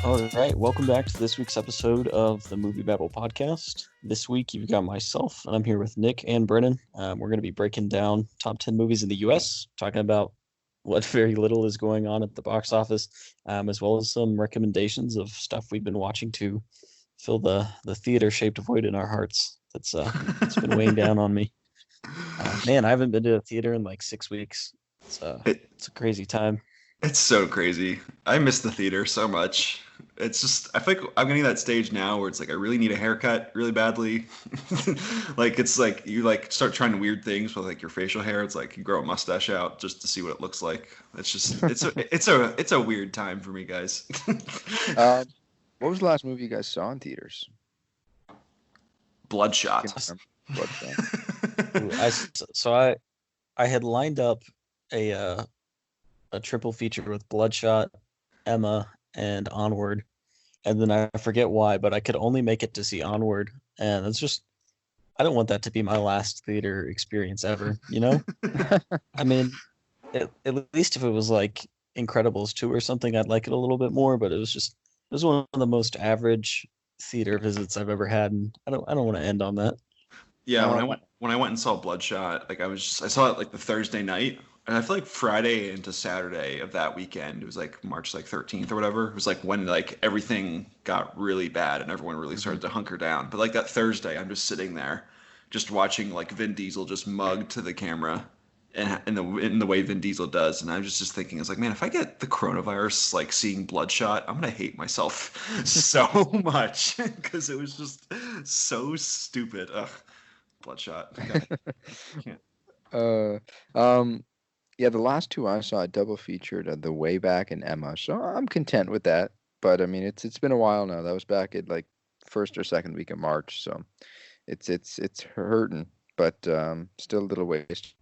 All right, welcome back to this week's episode of the MovieBabble Podcast. This week you've got myself, and I'm here with Nick and Brennan. We're going to be breaking down top 10 movies in the U.S., talking about what very little is going on at the box office, as well as some recommendations of stuff we've been watching to fill the theater-shaped void in our hearts that's been weighing down on me. Man, I haven't been to a theater in like 6 weeks. It's a crazy time. It's so crazy. I miss the theater so much. It's just, I feel like I'm getting that stage now where it's like I really need a haircut really badly. Like it's like you like start trying weird things with like your facial hair. It's like you grow a mustache out just to see what it looks like. It's just it's a weird time for me, guys. What was the last movie you guys saw in theaters? Bloodshot. Ooh, I had lined up a triple feature with Bloodshot, Emma, and Onward, and then I forget why, but I could only make it to see Onward, and it's just I don't want that to be my last theater experience ever, you know? I mean, at least if it was like Incredibles 2 or something, I'd like it a little bit more, but it was one of the most average theater visits I've ever had, and I don't want to end on that. Yeah, when I went and saw Bloodshot, like I saw it like the Thursday night. And I feel like Friday into Saturday of that weekend, it was like March like 13th or whatever. It was like when like everything got really bad and everyone really started to hunker down. But like that Thursday, I'm just sitting there, just watching like Vin Diesel just mug to the camera, and in the way Vin Diesel does. And I was just thinking, it's like, man, if I get the coronavirus, like seeing Bloodshot, I'm gonna hate myself so much because it was just so stupid. Ugh, Bloodshot. Yeah, the last two I saw double featured, The Way Back and Emma. So I'm content with that. But I mean, it's been a while now. That was back at like first or second week of March, so it's hurting, but still a little ways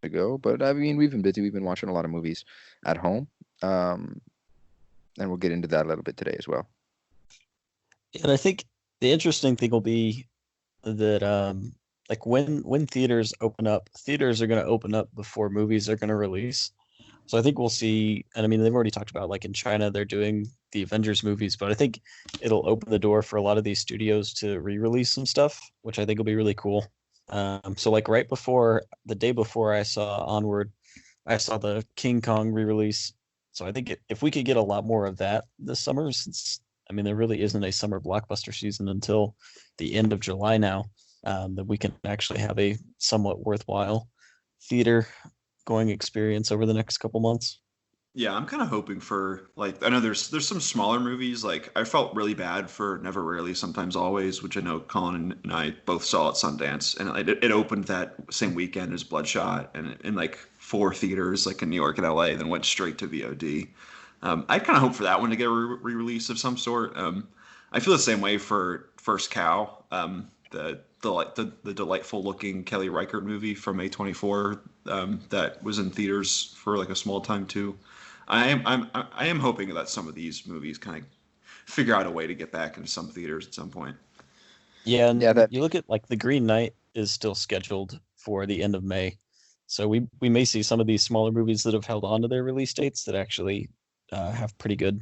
to go. But I mean, we've been busy. We've been watching a lot of movies at home, and we'll get into that a little bit today as well. And I think the interesting thing will be that like when theaters open up, theaters are going to open up before movies are going to release. So I think we'll see, and I mean, they've already talked about like in China, they're doing the Avengers movies, but I think it'll open the door for a lot of these studios to re-release some stuff, which I think will be really cool. So like the day before I saw Onward, I saw the King Kong re-release. So I think if we could get a lot more of that this summer, since I mean, there really isn't a summer blockbuster season until the end of July now. That we can actually have a somewhat worthwhile theater going experience over the next couple months. Yeah, I'm kind of hoping for like I know there's some smaller movies. Like I felt really bad for Never Rarely Sometimes Always, which I know Collin and I both saw at Sundance, and it opened that same weekend as Bloodshot, and in like 4 theaters like in New York and LA, then went straight to VOD. I kind of hope for that one to get a re-release of some sort. I feel the same way for First Cow. The delightful looking Kelly Reichardt movie from A24 that was in theaters for like a small time too. I am hoping that some of these movies kind of figure out a way to get back into some theaters at some point. Yeah, and you look at like The Green Knight is still scheduled for the end of May, so we may see some of these smaller movies that have held on to their release dates that actually have pretty good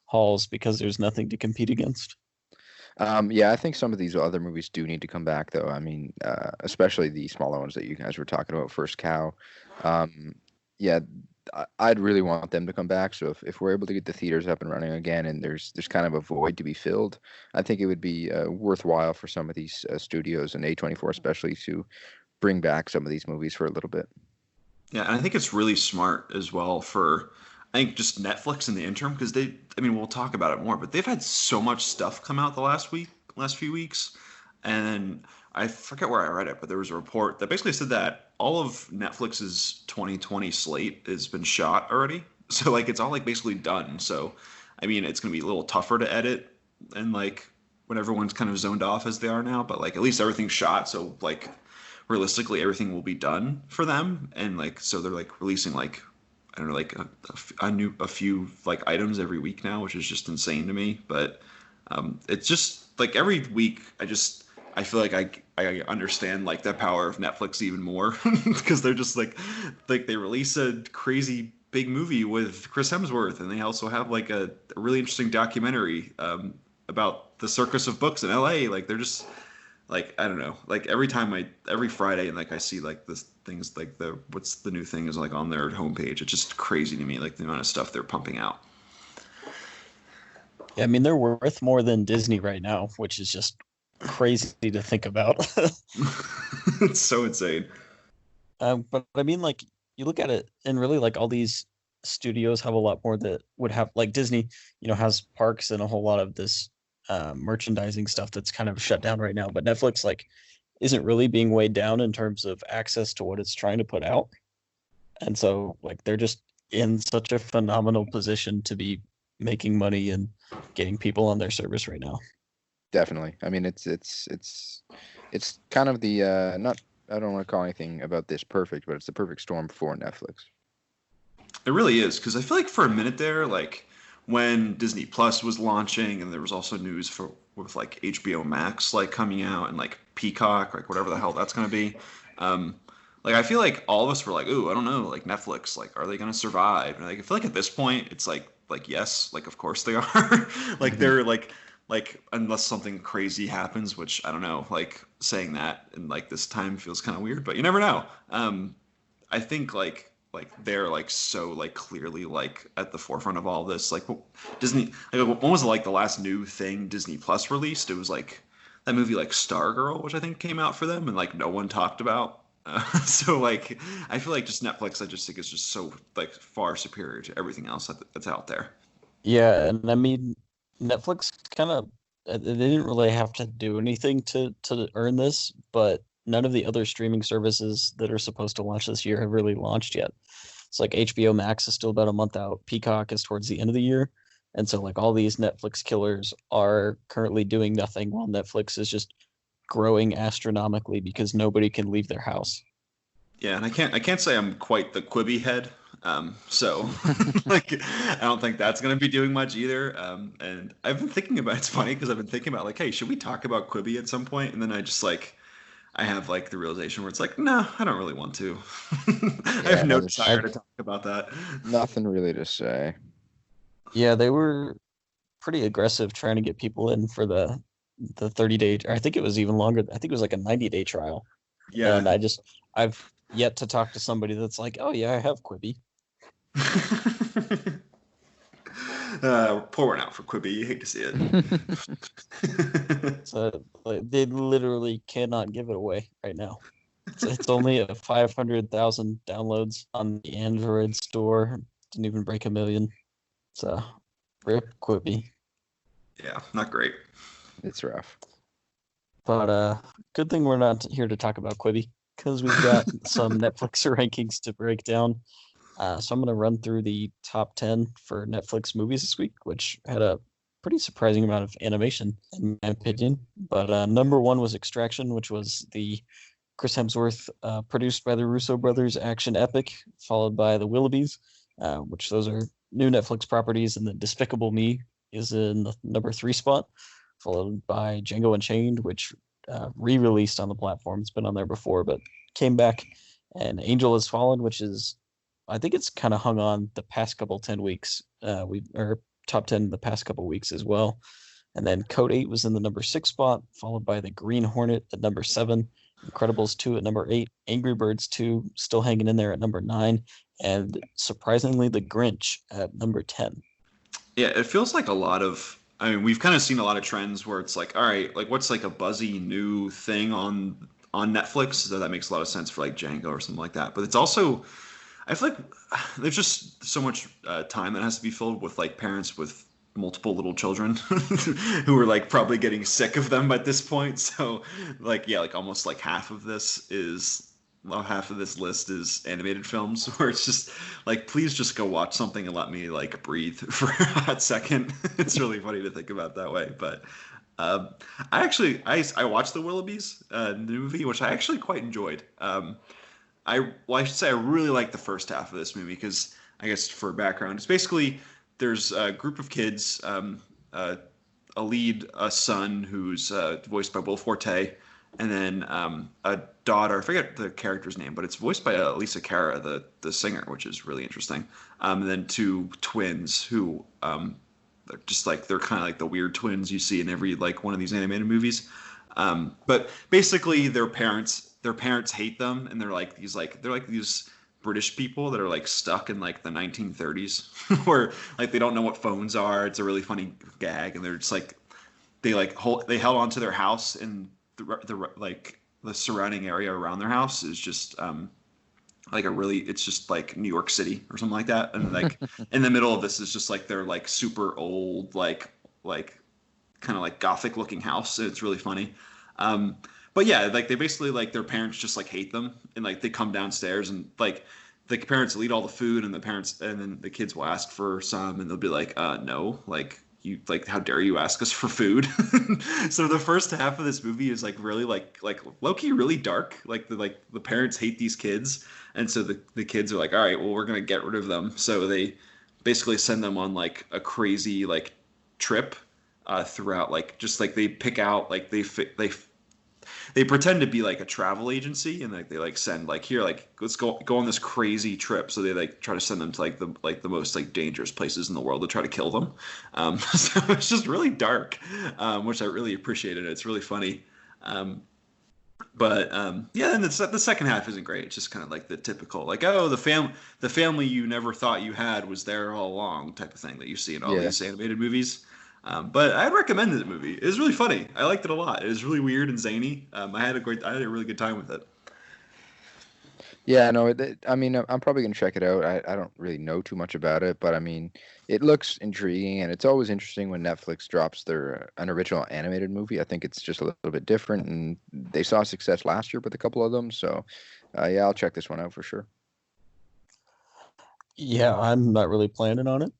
hauls because there's nothing to compete against. Yeah, I think some of these other movies do need to come back, though. I mean, especially the smaller ones that you guys were talking about, First Cow. Yeah, I'd really want them to come back. So if we're able to get the theaters up and running again, and there's kind of a void to be filled, I think it would be worthwhile for some of these studios and A24 especially to bring back some of these movies for a little bit. Yeah, and I think it's really smart as well for I think just Netflix in the interim because we'll talk about it more, but they've had so much stuff come out the last few weeks, and I forget where I read it, but there was a report that basically said that all of Netflix's 2020 slate has been shot already. So like it's all like basically done. So I mean, it's gonna be a little tougher to edit and like when everyone's kind of zoned off as they are now, but like at least everything's shot. So like realistically, everything will be done for them, and like so they're like releasing like. I don't know, like a few like items every week now, which is just insane to me. But it's just like every week, I feel like I understand like the power of Netflix even more because they're just like they release a crazy big movie with Chris Hemsworth, and they also have like a really interesting documentary about the circus of books in LA. Like they're just like, I don't know, like every Friday, and like I see like this things like what's the new thing is like on their homepage. It's just crazy to me, like the amount of stuff they're pumping out. Yeah, I mean they're worth more than Disney right now, which is just crazy to think about. It's so insane. But I mean, like you look at it, and really, like all these studios have a lot more that would have, like Disney, has parks and a whole lot of this merchandising stuff that's kind of shut down right now. But Netflix, like, isn't really being weighed down in terms of access to what it's trying to put out, and so like they're just in such a phenomenal position to be making money and getting people on their service right now. Definitely. I mean, it's kind of the not. I don't want to call anything about this perfect, but it's the perfect storm for Netflix. It really is, because I feel like for a minute there, like when Disney Plus was launching, and there was also news with like HBO Max like coming out and like Peacock, like whatever the hell that's gonna be. Like I feel like all of us were like, ooh, I don't know, like Netflix, like are they gonna survive? And like I feel like at this point, it's like yes, like of course they are. Like they're like unless something crazy happens, which I don't know, like saying that in like this time feels kind of weird, but you never know. I think like they're like so like clearly like at the forefront of all this. Like Disney, like when was like the last new thing Disney Plus released? It was like that movie like Stargirl, which I think came out for them, and like no one talked about. So like I feel like just Netflix, I just think is just so like far superior to everything else that's out there. Yeah, and I mean Netflix kind of, they didn't really have to do anything to earn this, but none of the other streaming services that are supposed to launch this year have really launched yet. It's like HBO Max is still about a month out. Peacock is towards the end of the year. And so like all these Netflix killers are currently doing nothing while Netflix is just growing astronomically because nobody can leave their house. Yeah, and I can't say I'm quite the Quibi head. So like I don't think that's gonna be doing much either. And I've been thinking about, it's funny because I've been thinking about like, hey, should we talk about Quibi at some point? And then I have like the realization where it's like, no, I don't really want to. I have no desire to talk about that. Nothing really to say. Yeah, they were pretty aggressive trying to get people in for the 30-day, or I think it was even longer. I think it was like a 90-day trial. Yeah. And I've yet to talk to somebody that's like, oh yeah, I have Quibi. Pour one out for Quibi. You hate to see it. So like, they literally cannot give it away right now. It's only a 500,000 downloads on the Android store. Didn't even break 1 million. So rip Quibi. Yeah, not great. It's rough. But good thing we're not here to talk about Quibi, because we've got some Netflix rankings to break down. So I'm going to run through the top 10 for Netflix movies this week, which had a pretty surprising amount of animation, in my opinion. But number 1 was Extraction, which was the Chris Hemsworth, produced by the Russo brothers action epic, followed by The Willoughbys, which those are new Netflix properties. And then Despicable Me is in the number 3 spot, followed by Django Unchained, which re-released on the platform. It's been on there before, but came back. And Angel Has Fallen, which is, I think it's kind of hung on the past couple 10 weeks. Or top 10 the past couple weeks as well. And then Code 8 was in the number 6 spot, followed by The Green Hornet at number 7, Incredibles 2 at number 8, Angry Birds 2 still hanging in there at number 9, and surprisingly The Grinch at number 10. Yeah, it feels like a lot of, I mean, we've kind of seen a lot of trends where it's like, all right, like what's like a buzzy new thing on Netflix? So that makes a lot of sense for like Django or something like that. But it's also, I feel like there's just so much time that has to be filled with like parents with multiple little children who are like probably getting sick of them at this point. So like, yeah, like almost like half of this list is animated films, where it's just like, please just go watch something and let me like breathe for a hot second. It's really funny to think about that way. But I watched The Willoughbys, the movie, which I actually quite enjoyed. I should say I really like the first half of this movie because, I guess for background, it's basically there's a group of kids, a son who's voiced by Will Forte, and then a daughter. I forget the character's name, but it's voiced by Lisa Cara, the singer, which is really interesting. And then two twins who they're just like they're kind of like the weird twins you see in every like one of these animated movies. But basically, their parents hate them, and they're like these British people that are like stuck in like the 1930s, where like they don't know what phones are. It's a really funny gag, and they're just like they held on to their house, and the like the surrounding area around their house is just like it's just like New York City or something like that, and like in the middle of this is just like their like super old like kind of like gothic looking house. It's really funny. But yeah, like they basically like their parents just like hate them, and like they come downstairs and like the parents will eat all the food, and then the kids will ask for some, and they'll be like, no, like you like how dare you ask us for food. So the first half of this movie is like really like low-key really dark. Like the parents hate these kids, and so the kids are like, all right, well, we're gonna get rid of them. So they basically send them on like a crazy like trip throughout, like just like they pick out like they pretend to be like a travel agency, and like they like send like here like let's go on this crazy trip. So they like try to send them to like the most like dangerous places in the world to try to kill them. So it's just really dark, which I really appreciated. It's really funny. But yeah, and the second half isn't great. It's just kind of like the typical like, oh, the family you never thought you had was there all along type of thing that you see in all these animated movies. But I'd recommend the movie. It was really funny. I liked it a lot. It was really weird and zany. I had a really good time with it. Yeah, no, I mean, I'm probably gonna check it out. I don't really know too much about it, but I mean, it looks intriguing, and it's always interesting when Netflix drops their an original animated movie. I think it's just a little bit different, and they saw success last year with a couple of them. So, yeah, I'll check this one out for sure. Yeah, I'm not really planning on it.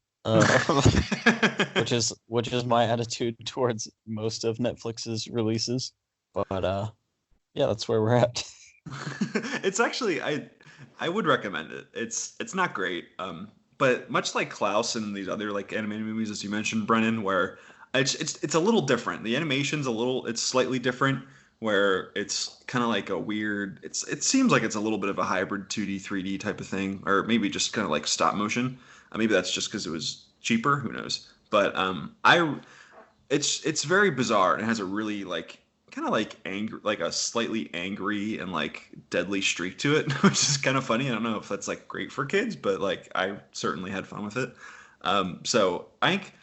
Which is my attitude towards most of Netflix's releases, but yeah, that's where we're at. It's actually I would recommend it. It's not great, but much like Klaus and these other like animated movies as you mentioned, Brennan, where it's a little different. The animation's it's slightly different, where it's kind of like a weird. It seems like it's a little bit of a hybrid 2D 3D type of thing, or maybe just kind of like stop motion. Maybe that's just because it was cheaper. Who knows? But it's very bizarre, and it has a really like kind of like angry, like a slightly angry and like deadly streak to it, which is kind of funny. I don't know if that's like great for kids, but like I certainly had fun with it. So I think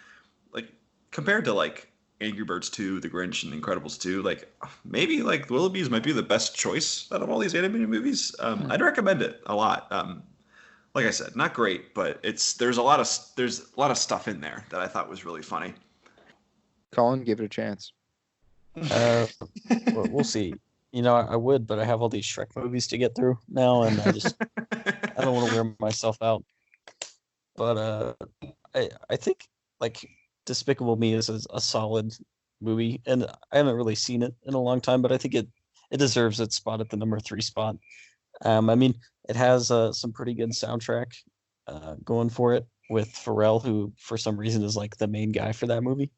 like compared to like Angry Birds 2, The Grinch, and Incredibles 2, like maybe like The Willoughbys might be the best choice out of all these animated movies. I'd recommend it a lot. Like I said, not great, but there's a lot of stuff in there that I thought was really funny. Collin, give it a chance. We'll see. You know, I would, but I have all these Shrek movies to get through now, and I don't want to wear myself out. But I think like Despicable Me is a solid movie, and I haven't really seen it in a long time, but I think it deserves its spot at the number 3 spot. I mean, it has some pretty good soundtrack going for it with Pharrell, who for some reason is like the main guy for that movie.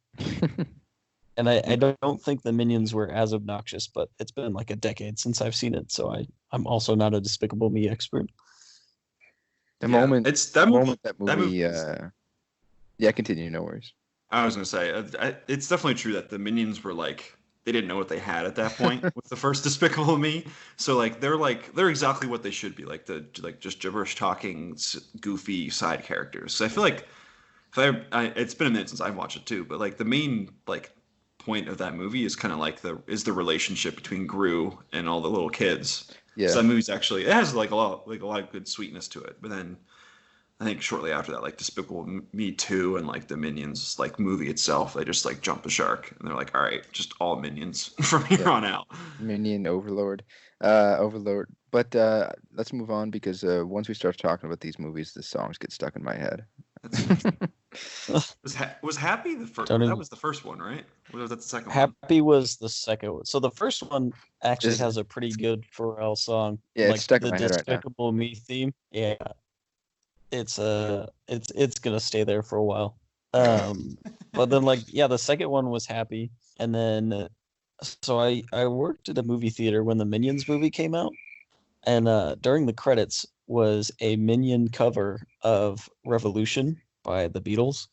And I don't think the Minions were as obnoxious, but it's been like a decade since I've seen it, so I'm also not a Despicable Me expert. That movie. Yeah, continue. No worries. I was gonna say it's definitely true that the Minions were like they didn't know what they had at that point with the first Despicable Me. So like they're exactly what they should be, like just gibberish talking, goofy side characters. So I feel like it's been a minute since I've watched it too, but like the main like point of that movie is kind of like the relationship between Gru and all the little kids. Yeah. So that movie's actually it has like a lot of good sweetness to it. But then I think shortly after that, like Despicable Me 2 and like the Minions like movie itself, they just like jump the shark and they're like, all right, just all Minions from here on out. Minion Overlord. But let's move on because once we start talking about these movies, the songs get stuck in my head. Was Happy the first? That was the first one, right? Or was that the second Happy one? Happy was the second one. So the first one actually has a pretty good Pharrell song. Yeah, like it's stuck in my head right now. Despicable Me theme. Yeah. It's gonna stay there for a while. But then like the second one was Happy, and then So I worked at a movie theater when the Minions movie came out, and during the credits was a Minion cover of Revolution by the Beatles,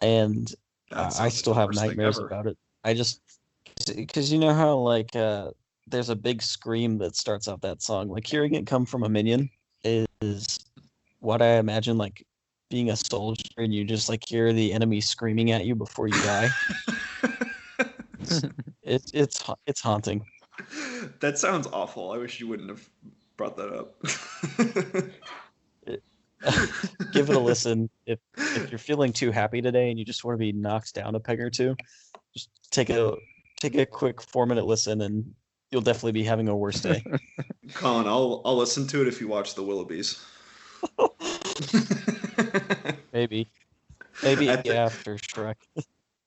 and That I sounds like still the have worst thing nightmares ever. about it. I just because you know how like there's a big scream that starts off that song. Like hearing it come from a Minion is what I imagine like being a soldier and you just like hear the enemy screaming at you before you die. It's haunting. That sounds awful. I wish you wouldn't have brought that up. It, give it a listen. If you're feeling too happy today and you just want to be knocked down a peg or two, just take a quick 4-minute listen and you'll definitely be having a worse day. Collin, I'll listen to it if you watch the Willoughbys. Maybe after Shrek.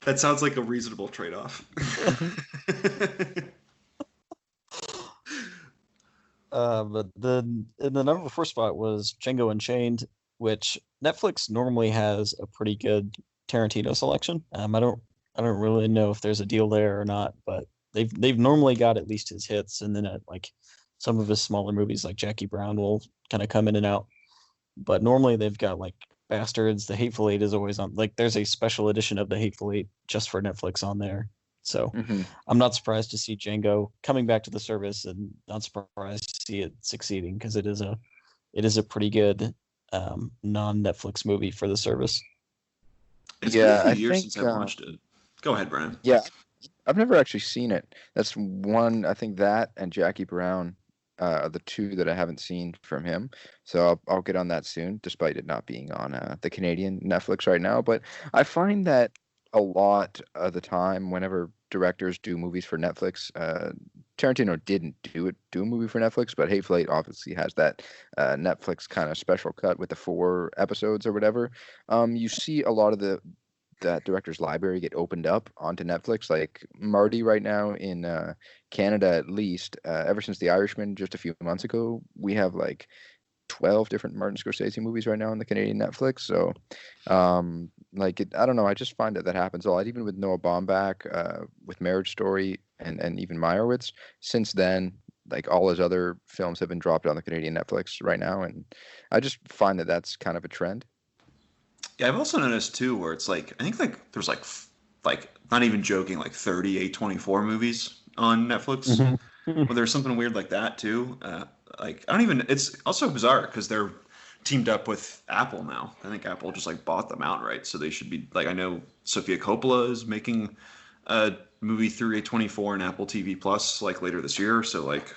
That sounds like a reasonable trade-off. But in the number 4 spot was Django Unchained, which Netflix normally has a pretty good Tarantino selection. I don't really know if there's a deal there or not, but they've normally got at least his hits, and then like some of his smaller movies like Jackie Brown will kind of come in and out. But normally they've got like Bastards, The Hateful Eight is always on. Like there's a special edition of The Hateful Eight just for Netflix on there. So I'm not surprised to see Django coming back to the service, and not surprised to see it succeeding because it is a pretty good non-Netflix movie for the service. It's been a few years since I've watched it. Go ahead, Brennan. Yeah, I've never actually seen it. That's one. I think that and Jackie Brown are the two that I haven't seen from him. So I'll get on that soon, despite it not being on the Canadian Netflix right now. But I find that a lot of the time, whenever directors do movies for Netflix, Tarantino didn't do a movie for Netflix, but Hateful Eight obviously has that Netflix kind of special cut with the 4 episodes or whatever. You see a lot of that director's library get opened up onto Netflix. Like Marty right now in Canada, at least, ever since The Irishman just a few months ago, we have like 12 different Martin Scorsese movies right now on the Canadian Netflix. So, I don't know. I just find that happens a lot. Even with Noah Baumbach, with Marriage Story, and even Meyerowitz. Since then, like all his other films have been dropped on the Canadian Netflix right now, and I just find that that's kind of a trend. Yeah, I've also noticed too, where it's like I think like there's like not even joking, like 30 A24 movies on Netflix. Well, there's something weird like that too. Like I don't even. It's also bizarre because they're teamed up with Apple now. I think Apple just like bought them outright, so they should be like. I know Sofia Coppola is making a movie through A24 and Apple TV Plus like later this year. So like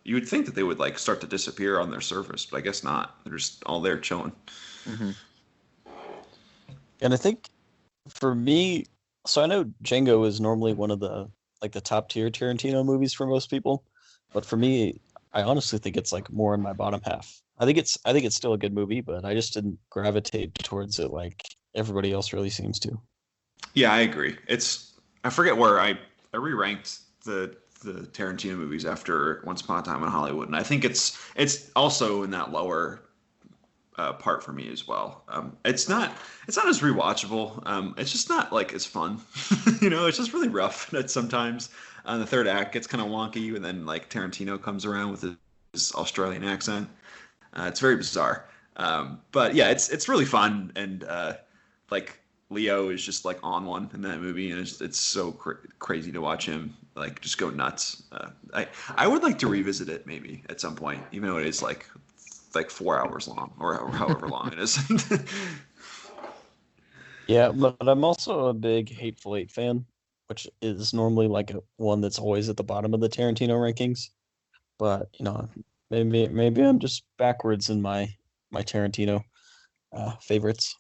you would think that they would like start to disappear on their service, but I guess not. They're just all there chilling. Mm-hmm. And I think for me, so I know Django is normally one of the like the top tier Tarantino movies for most people, but for me, I honestly think it's like more in my bottom half. I think it's still a good movie, but I just didn't gravitate towards it like everybody else really seems to. Yeah, I agree. I forget where I re-ranked the Tarantino movies after Once Upon a Time in Hollywood, and I think it's also in that lower part for me as well. It's not as rewatchable. It's just not like as fun. It's just really rough sometimes. The third act gets kind of wonky, and then like Tarantino comes around with his Australian accent. It's very bizarre. But yeah, it's really fun, and like Leo is just like on one in that movie, and it's so crazy to watch him like just go nuts. I would like to revisit it maybe at some point, even though it is like 4 hours long or however long it is. Yeah, but I'm also a big Hateful Eight fan, which is normally like one that's always at the bottom of the Tarantino rankings. But maybe I'm just backwards in my Tarantino favorites.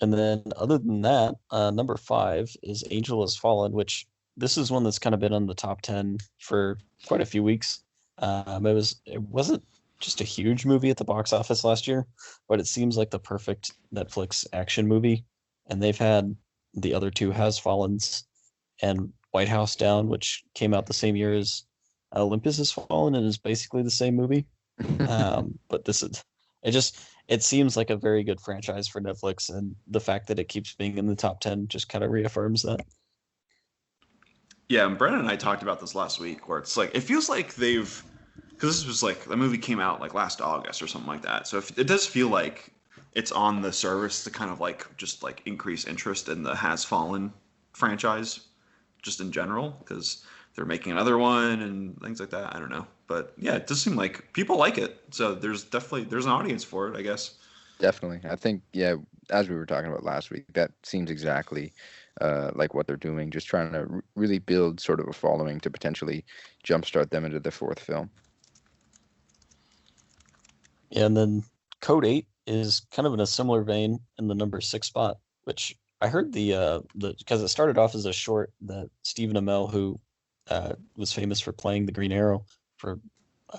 And then other than that, number 5 is Angel Has Fallen, which this is one that's kind of been on the top 10 for quite a few weeks. It wasn't just a huge movie at the box office last year, but it seems like the perfect Netflix action movie. And they've had the other 2 Has Fallens and White House Down, which came out the same year as Olympus Has Fallen and is basically the same movie. But it seems like a very good franchise for Netflix, and the fact that it keeps being in the top 10 just kind of reaffirms that. Yeah, and Brennan and I talked about this last week, where it's like it feels like they've, because this was like the movie came out like last August or something like that. So it does feel like it's on the service to kind of like just like increase interest in the Has Fallen franchise, just in general, because they're making another one and things like that. I don't know, but yeah, it does seem like people like it. So there's an audience for it, I guess. Definitely. I think, yeah, as we were talking about last week, that seems exactly like what they're doing, just trying to really build sort of a following to potentially jumpstart them into the fourth film. Yeah, and then Code 8 is kind of in a similar vein in the number 6 spot, which I heard the because it started off as a short that Stephen Amell, who was famous for playing the Green Arrow for,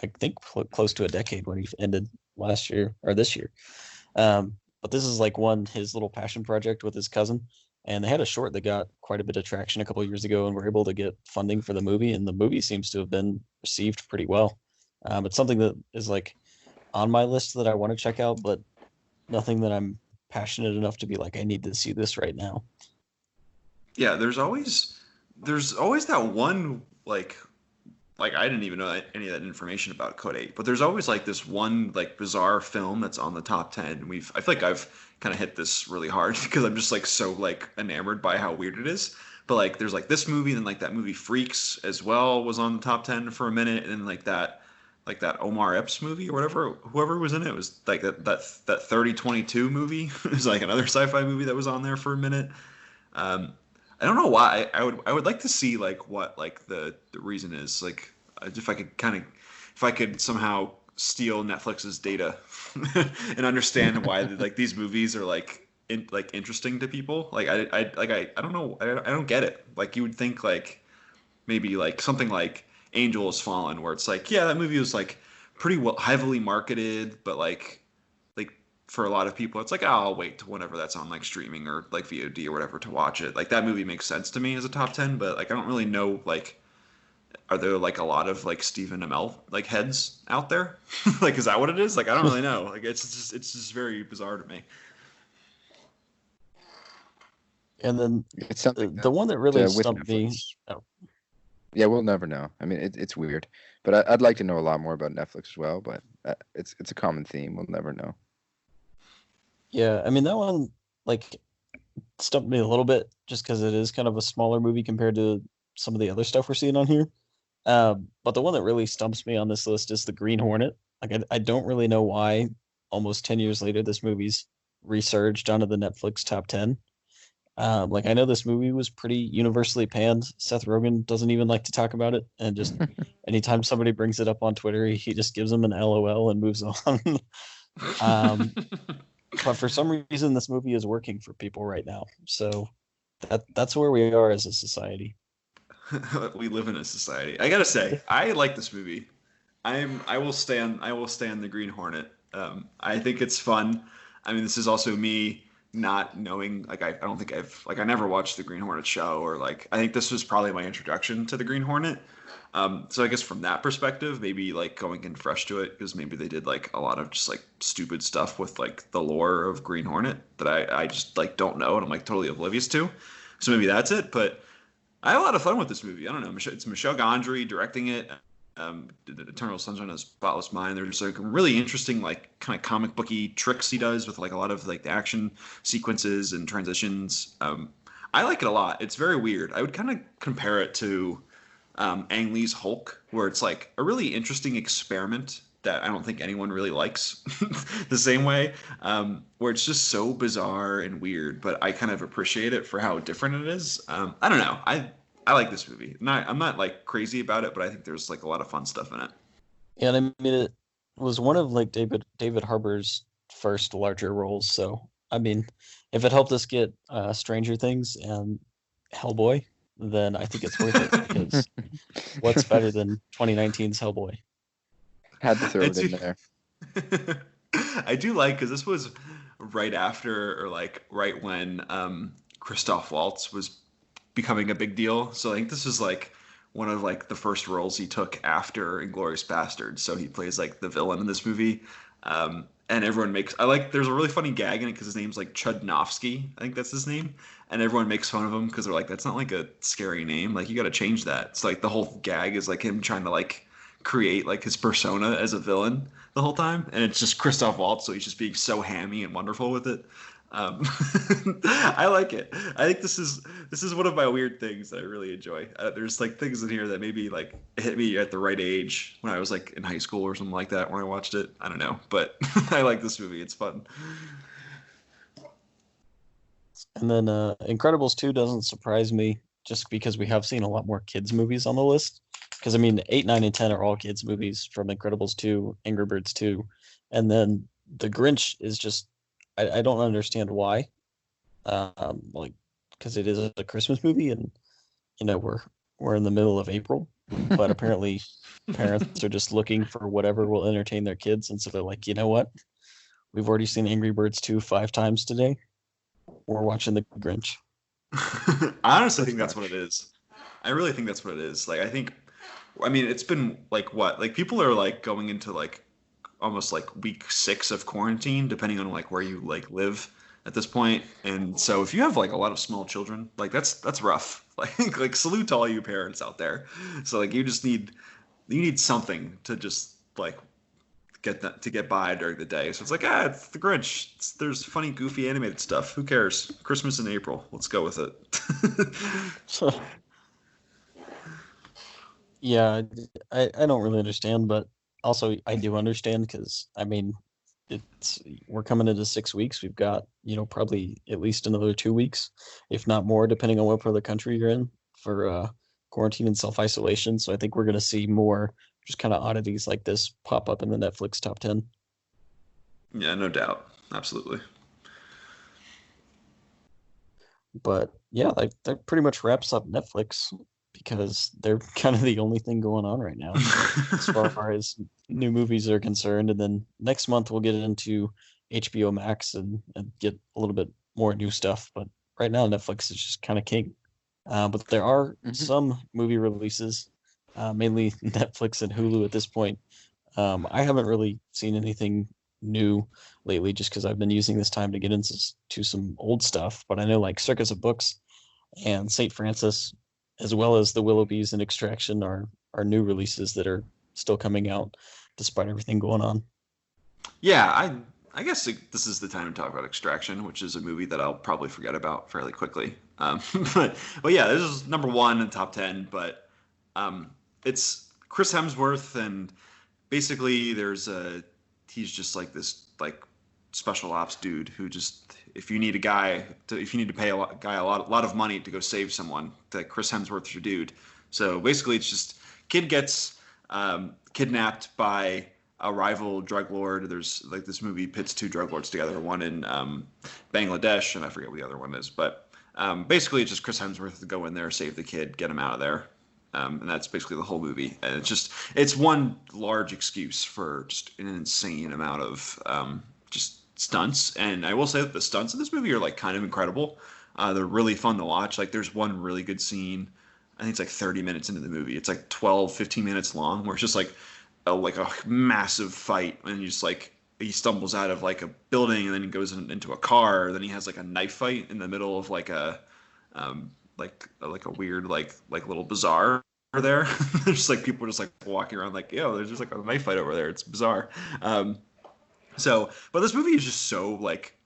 I think, close to a decade when he ended last year or this year. But this is like his little passion project with his cousin. And they had a short that got quite a bit of traction a couple of years ago and were able to get funding for the movie. And the movie seems to have been received pretty well. It's something that is like on my list that I want to check out, but nothing that I'm passionate enough to be like, I need to see this right now. Yeah, there's always that one like I didn't even know any of that information about Code 8, but there's always like this one like bizarre film that's on the top 10. I feel like I've kind of hit this really hard because I'm just like so like enamored by how weird it is. But like there's like this movie, then like that movie Freaks as well was on the top 10 for a minute, and then like that Omar Epps movie or whoever was in it was like that 3022 movie. It was like another sci-fi movie that was on there for a minute. I don't know why. I would like to see like what like the reason is, like if I could somehow steal Netflix's data and understand why like these movies are like interesting to people. Like I don't know. I don't get it. Like you would think like maybe like something like Angel Has Fallen, where it's like, yeah, that movie was like pretty well heavily marketed, but like for a lot of people, it's like, oh, I'll wait till whenever that's on like streaming or like VOD or whatever to watch it. Like that movie makes sense to me as a top 10, but like I don't really know, like, are there like a lot of like Stephen Amell like heads out there? Like, is that what it is? Like, I don't really know. Like, it's just very bizarre to me. And then It's something the one that really with stumped me. Netflix. Oh, Yeah, we'll never know. I mean, it's weird, but I'd like to know a lot more about Netflix as well. But it's a common theme. We'll never know. yeah, I mean that one like stumped me a little bit just because it is kind of a smaller movie compared to some of the other stuff we're seeing on here. But the one that really stumps me on this list is the Green Hornet. Like I don't really know why almost 10 years later this movie's resurged onto the Netflix top 10. Like I know this movie was pretty universally panned. Seth Rogen doesn't even like to talk about it, and just anytime somebody brings it up on Twitter, he just gives them an LOL and moves on. But for some reason, this movie is working for people right now. So that's where we are as a society. We live in a society. I gotta say, I like this movie. I will stand the Green Hornet. I think it's fun. I mean, this is also me not knowing, like I don't think I never watched the Green Hornet show, or like I think this was probably my introduction to the Green Hornet. So I guess from that perspective, maybe like going in fresh to it, because maybe they did like a lot of just like stupid stuff with like the lore of Green Hornet that I just like don't know and I'm like totally oblivious to. So maybe that's it. But I had a lot of fun with this movie. I don't know. It's Michel Gondry directing it. Eternal Sunshine of the Spotless Mind. There's like really interesting, like kind of comic booky tricks he does with like a lot of like the action sequences and transitions. I like it a lot. It's very weird. I would kind of compare it to Ang Lee's Hulk, where it's like a really interesting experiment that I don't think anyone really likes the same way, where it's just so bizarre and weird, but I kind of appreciate it for how different it is. I don't know. I like this movie. I'm not like crazy about it, but I think there's like a lot of fun stuff in it. And I mean, it was one of like David Harbour's first larger roles. So I mean, if it helped us get Stranger Things and Hellboy, then I think it's worth it, because what's better than 2019's Hellboy? Had to throw it in there. I do like, because this was right after, or like right when Christoph Waltz was becoming a big deal. So I think this is like one of like the first roles he took after Inglourious Basterds. So he plays like the villain in this movie. And everyone makes. There's a really funny gag in it because his name's like Chudnovsky. I think that's his name. And everyone makes fun of him because they're like, that's not like a scary name. Like you got to change that. It's like the whole gag is like him trying to like create like his persona as a villain the whole time, and it's just Christoph Waltz, so he's just being so hammy and wonderful with it. I like it. I think this is one of my weird things that I really enjoy. There's like things in here that maybe like hit me at the right age when I was like in high school or something like that when I watched it. I don't know, but I like this movie. It's fun. And then Incredibles 2 doesn't surprise me just because we have seen a lot more kids movies on the list. Because I mean, 8, 9, and 10 are all kids movies from Incredibles 2, Angry Birds 2, and then The Grinch is just I don't understand why. Like because it is a Christmas movie, and you know we're in the middle of April, but apparently parents are just looking for whatever will entertain their kids, and so they're like, you know what, we've already seen Angry Birds 2 5 times today. We're watching The Grinch. I honestly think that's what it is. I really think that's what it is. Like I mean, it's been like what? Like people are like going into like almost like week 6 of quarantine, depending on like where you like live at this point. And so if you have like a lot of small children, like that's rough. Like salute to all you parents out there. So like you need something to just like get by during the day. So it's like it's The Grinch. There's funny, goofy, animated stuff. Who cares? Christmas in April. Let's go with it. Yeah, I don't really understand, but also I do understand because I mean, we're coming into 6 weeks. We've got probably at least another 2 weeks, if not more, depending on what part of the country you're in for quarantine and self isolation. So I think we're gonna see more just kind of oddities like this pop up in the Netflix top 10. Yeah, no doubt, absolutely. But yeah, like that pretty much wraps up Netflix, because they're kind of the only thing going on right now as far as new movies are concerned. And then next month we'll get into HBO Max and get a little bit more new stuff. But right now Netflix is just kind of king. But there are some movie releases, mainly Netflix and Hulu at this point. I haven't really seen anything new lately just because I've been using this time to get into some old stuff. But I know like Circus of Books and St. Francis, as well as The Willoughbys and Extraction, are new releases that are still coming out despite everything going on. Yeah, I guess this is the time to talk about Extraction, which is a movie that I'll probably forget about fairly quickly. But yeah, this is number 1 in the top 10. But it's Chris Hemsworth, and basically he's just like this like special ops dude who just if you need to pay a guy a lot of money to go save someone, that Chris Hemsworth's your dude. So basically, it's just kid gets kidnapped by a rival drug lord. There's like this movie pits 2 drug lords together, one in Bangladesh, and I forget what the other one is. But basically, it's just Chris Hemsworth to go in there, save the kid, get him out of there. And that's basically the whole movie. And it's one large excuse for just an insane amount of just stunts. And I will say that the stunts in this movie are like kind of incredible. They're really fun to watch. Like there's one really good scene. I think it's like 30 minutes into the movie. It's like 12, 15 minutes long, where it's just like a massive fight, and he stumbles out of like a building, and then he goes into a car. Then he has like a knife fight in the middle of like a weird like little bazaar there. There's just like people just like walking around like, yo, there's just like a knife fight over there. It's bizarre. But this movie is just so like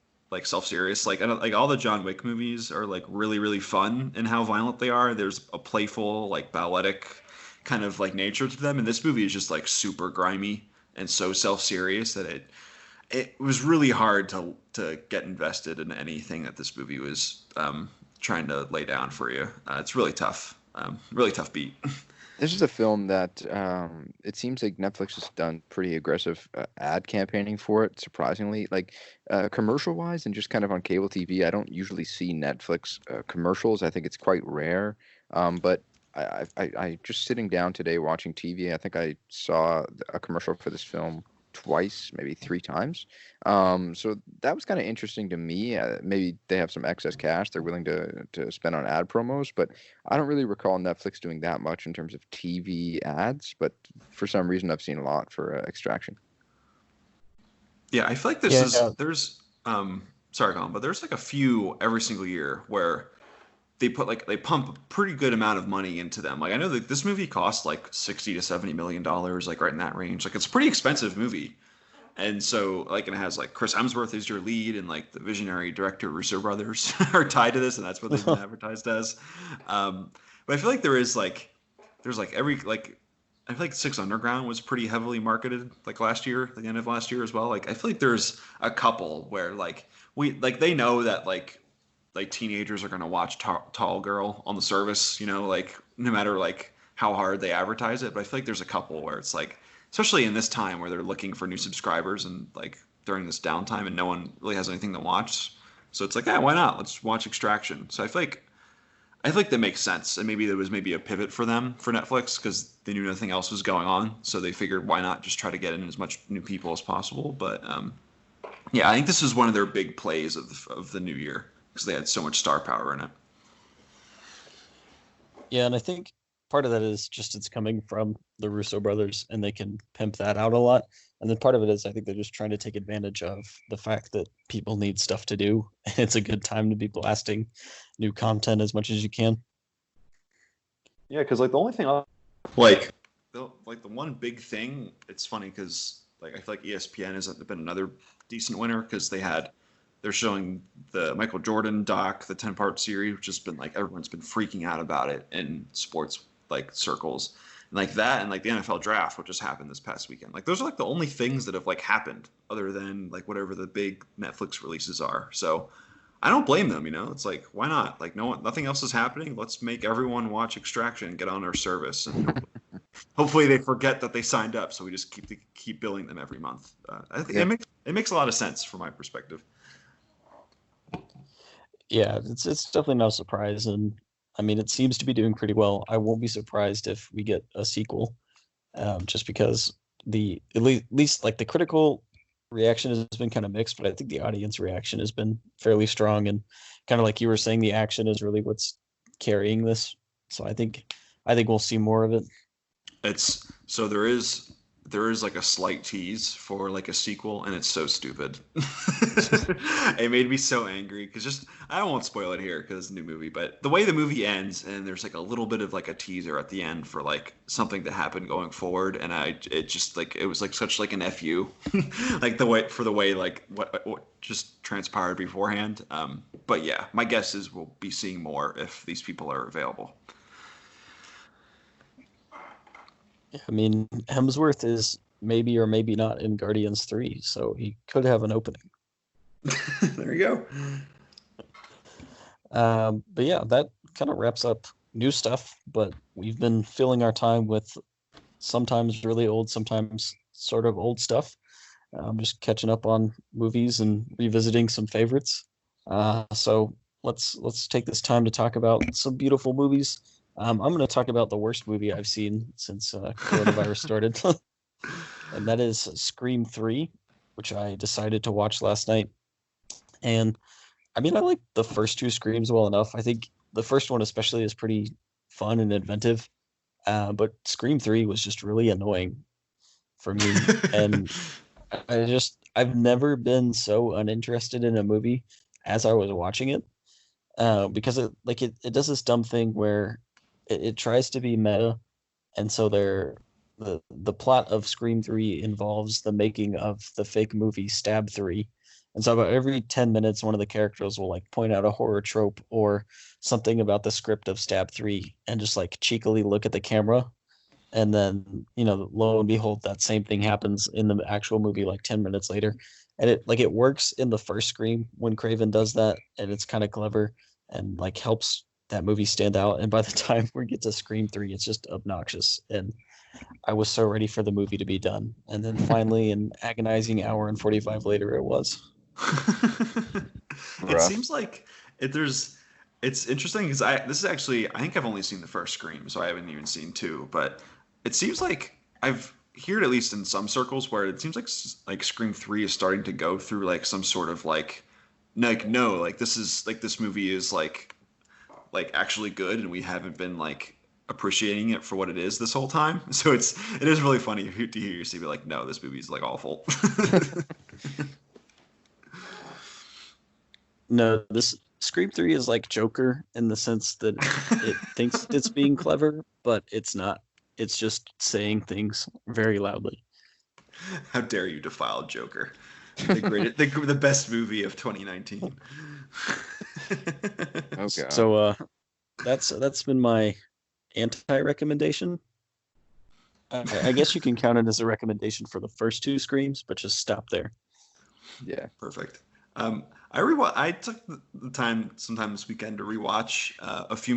self-serious. Like all the John Wick movies are like really, really fun in how violent they are. There's a playful, like balletic kind of like nature to them. And this movie is just like super grimy and so self-serious that it was really hard to get invested in anything that this movie was trying to lay down for you. It's really tough beat. This is a film that it seems like Netflix has done pretty aggressive ad campaigning for it, surprisingly. Like commercial-wise and just kind of on cable TV, I don't usually see Netflix commercials. I think it's quite rare. But I just sitting down today watching TV, I think I saw a commercial for this film twice, maybe 3 times. So that was kind of interesting to me. Maybe they have some excess cash they're willing to spend on ad promos, but I don't really recall Netflix doing that much in terms of TV ads. But for some reason, I've seen a lot for Extraction. Yeah, I feel like Yeah, there's sorry, Colin, but there's like a few every single year where they pump a pretty good amount of money into them. Like I know that this movie costs like 60 to 70 million dollars, like right in that range. Like it's a pretty expensive movie. And so like and it has like Chris Hemsworth is your lead and like the visionary director Russo brothers are tied to this and that's what they've been advertised as. But I feel like there's like every like I feel like Six Underground was pretty heavily marketed like last year, the end of last year as well. Like I feel like there's a couple where like we like they know that like teenagers are gonna watch Tall Girl on the service, you know, like no matter like how hard they advertise it. But I feel like there's a couple where it's like, especially in this time where they're looking for new subscribers and like during this downtime and no one really has anything to watch. So it's like, yeah, why not? Let's watch Extraction. So I feel like that makes sense, and maybe there was maybe a pivot for them for Netflix because they knew nothing else was going on, so they figured why not just try to get in as much new people as possible. But yeah, I think this is one of their big plays of the new year because they had so much star power in it. yeah, and I think part of that is just it's coming from the Russo brothers, and they can pimp that out a lot. And then part of it is I think they're just trying to take advantage of the fact that people need stuff to do, and it's a good time to be blasting new content as much as you can. Yeah, because like the only thing like the one big thing, it's funny because like I feel like ESPN has been another decent winner because they're showing the Michael Jordan doc, the 10-part series, which has been like everyone's been freaking out about it in sports like circles. And like that and like the NFL draft, which just happened this past weekend. Like those are like the only things that have like happened other than like whatever the big Netflix releases are. So I don't blame them, you know. It's like why not? Like nothing else is happening. Let's make everyone watch Extraction and get on our service and hopefully they forget that they signed up, so we just keep billing them every month. I think it makes a lot of sense from my perspective. Yeah, it's definitely no surprise, and I mean it seems to be doing pretty well. I won't be surprised if we get a sequel, just because at least like the critical reaction has been kind of mixed, but I think the audience reaction has been fairly strong, and kind of like you were saying, the action is really what's carrying this. So I think we'll see more of it. It's so there is like a slight tease for like a sequel, and it's so stupid. It made me so angry because just I won't spoil it here because it's a new movie, but the way the movie ends, and there's like a little bit of like a teaser at the end for like something to happen going forward, and it just like it was like such like an fu, like the way like what just transpired beforehand. But yeah, my guess is we'll be seeing more if these people are available. I mean, Hemsworth is maybe or maybe not in Guardians 3, so he could have an opening. There you go. But yeah, that kind of wraps up new stuff. But we've been filling our time with sometimes really old, sometimes sort of old stuff. Just catching up on movies and revisiting some favorites. So let's take this time to talk about some beautiful movies. I'm going to talk about the worst movie I've seen since coronavirus started, and that is Scream 3, which I decided to watch last night. And I mean, I like the first two Screams well enough. I think the first one especially is pretty fun and inventive, but Scream 3 was just really annoying for me. And I've never been so uninterested in a movie as I was watching it, because it does this dumb thing where it tries to be meta, and so the plot of Scream 3 involves the making of the fake movie Stab 3. And so about every 10 minutes, one of the characters will like point out a horror trope or something about the script of Stab 3 and just like cheekily look at the camera. And then, lo and behold, that same thing happens in the actual movie like 10 minutes later. And it works in the first Scream when Craven does that, and it's kind of clever and like helps that movie stand out. And by the time we get to Scream 3, it's just obnoxious. And I was so ready for the movie to be done. And then finally, an agonizing hour and 45 later, it was. It seems like it's interesting because I think I've only seen the first Scream, so I haven't even seen 2. But it seems like I've heard at least in some circles where it seems like Scream 3 is starting to go through like some sort of like no, like this movie is like actually good, and we haven't been like appreciating it for what it is this whole time. So it is really funny to hear you say like, no, this movie is like awful. No, this Scream 3 is like Joker in the sense that it thinks it's being clever, but it's not. It's just saying things very loudly. How dare you defile Joker? The best movie of 2019. Okay. So that's been my anti-recommendation. I guess you can count it as a recommendation for the first two Screams, but just stop there. Yeah. Perfect. I took the time sometime this weekend to rewatch a few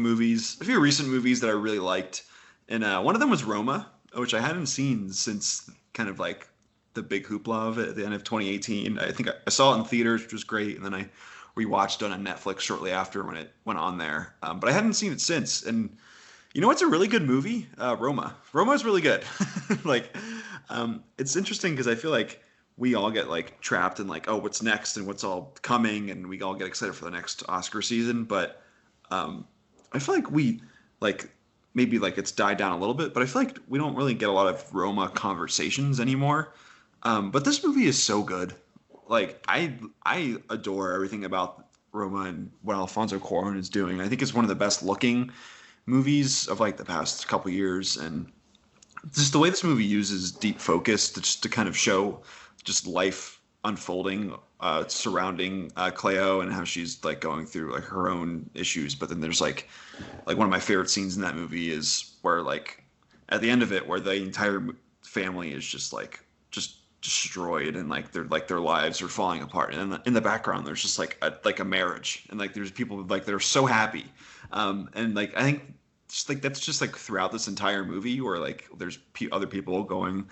recent movies that I really liked, and one of them was Roma, which I hadn't seen since kind of like the big hoopla of it at the end of 2018. I think I saw it in theaters, which was great, and then I rewatched it on Netflix shortly after when it went on there. But I hadn't seen it since, and you know what's a really good movie? Roma. Roma is really good. Like, it's interesting because I feel like we all get like trapped in like, oh, what's next and what's all coming, and we all get excited for the next Oscar season. But I feel like we like maybe like it's died down a little bit, but I feel like we don't really get a lot of Roma conversations anymore. But this movie is so good. Like I adore everything about Roma and what Alfonso Cuarón is doing. I think it's one of the best looking movies of like the past couple years, and just the way this movie uses deep focus to kind of show just life unfolding surrounding Cleo and how she's like going through like her own issues. But then there's like one of my favorite scenes in that movie is where like at the end of it where the entire family is just destroyed and like their lives are falling apart, and in the background there's just like a marriage, and like there's people like that are so happy, and like I think just like that's just like throughout this entire movie where like there's other people going